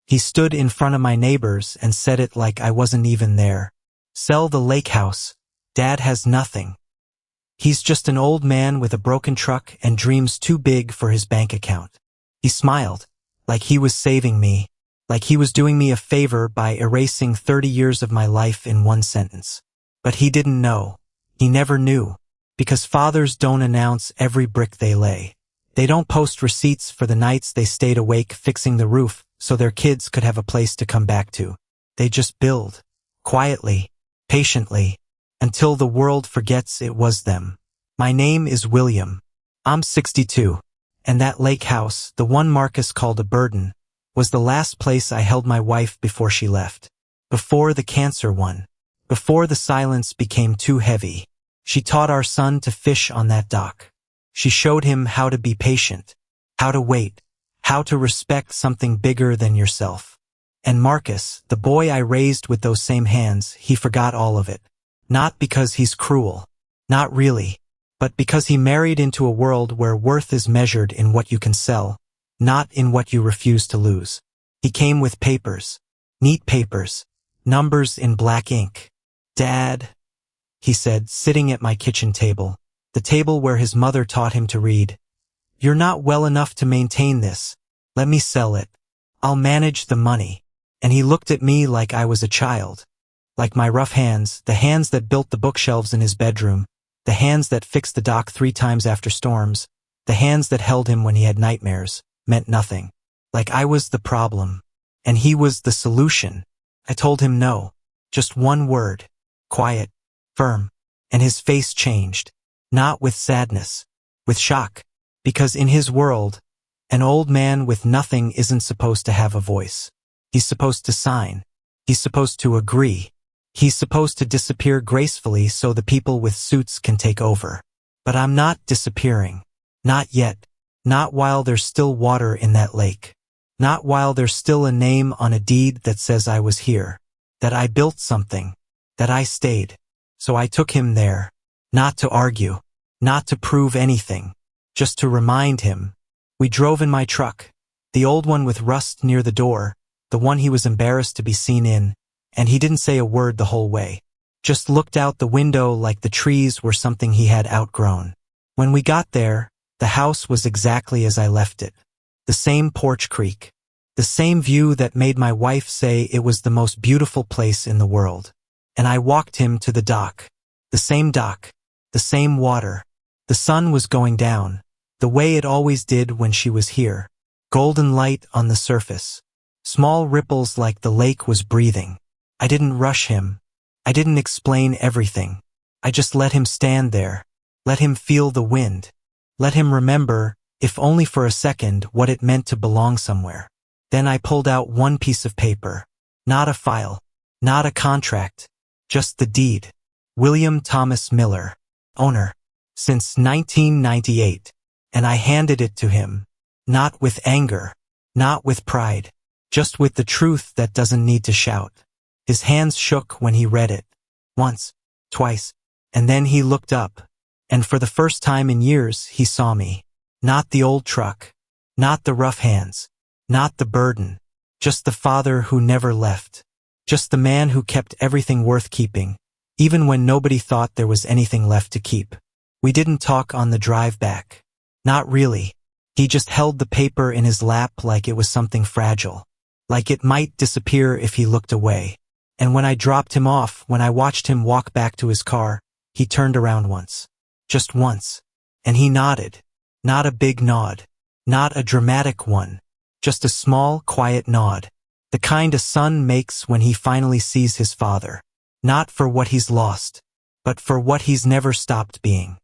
He stood in front of my neighbors and said it like I wasn't even there. Sell the lake house. Dad has nothing. He's just an old man with a broken truck and dreams too big for his bank account. He smiled, like he was saving me, like he was doing me a favor by erasing 30 years of my life in one sentence. But he didn't know. He never knew. Because fathers don't announce every brick they lay. They don't post receipts for the nights they stayed awake fixing the roof so their kids could have a place to come back to. They just build, quietly, patiently, until the world forgets it was them. My name is William. I'm 62, and that lake house, the one Marcus called a burden, was the last place I held my wife before she left. Before the cancer one. Before the silence became too heavy. She taught our son to fish on that dock. She showed him how to be patient, how to wait, how to respect something bigger than yourself. And Marcus, the boy I raised with those same hands, he forgot all of it. Not because he's cruel. Not really. But because he married into a world where worth is measured in what you can sell, not in what you refuse to lose. He came with papers. Neat papers. Numbers in black ink. Dad, he said, sitting at my kitchen table, the table where his mother taught him to read. You're not well enough to maintain this. Let me sell it. I'll manage the money. And he looked at me like I was a child. Like my rough hands, the hands that built the bookshelves in his bedroom, the hands that fixed the dock 3 times after storms, the hands that held him when he had nightmares, meant nothing. Like I was the problem. And he was the solution. I told him no. Just one word. Quiet. Firm. And his face changed. Not with sadness. With shock. Because in his world, an old man with nothing isn't supposed to have a voice. He's supposed to sign. He's supposed to agree. He's supposed to disappear gracefully so the people with suits can take over. But I'm not disappearing. Not yet. Not while there's still water in that lake. Not while there's still a name on a deed that says I was here. That I built something. That I stayed. So I took him there. Not to argue. Not to prove anything. Just to remind him. We drove in my truck. The old one with rust near the door. The one he was embarrassed to be seen in. And he didn't say a word the whole way. Just looked out the window like the trees were something he had outgrown. When we got there, the house was exactly as I left it. The same porch creak. The same view that made my wife say it was the most beautiful place in the world. And I walked him to the dock. The same dock. The same water. The sun was going down. The way it always did when she was here. Golden light on the surface. Small ripples like the lake was breathing. I didn't rush him. I didn't explain everything. I just let him stand there. Let him feel the wind. Let him remember, if only for a second, what it meant to belong somewhere. Then I pulled out one piece of paper. Not a file. Not a contract. Just the deed. William Thomas Miller. Owner. Since 1998. And I handed it to him. Not with anger. Not with pride. Just with the truth that doesn't need to shout. His hands shook when he read it. Once. Twice. And then he looked up. And for the first time in years, he saw me. Not the old truck. Not the rough hands. Not the burden. Just the father who never left. Just the man who kept everything worth keeping, even when nobody thought there was anything left to keep. We didn't talk on the drive back. Not really. He just held the paper in his lap like it was something fragile. Like it might disappear if he looked away. And when I dropped him off, when I watched him walk back to his car, he turned around once. Just once. And he nodded. Not a big nod. Not a dramatic one. Just a small, quiet nod. The kind a son makes when he finally sees his father. Not for what he's lost, but for what he's never stopped being.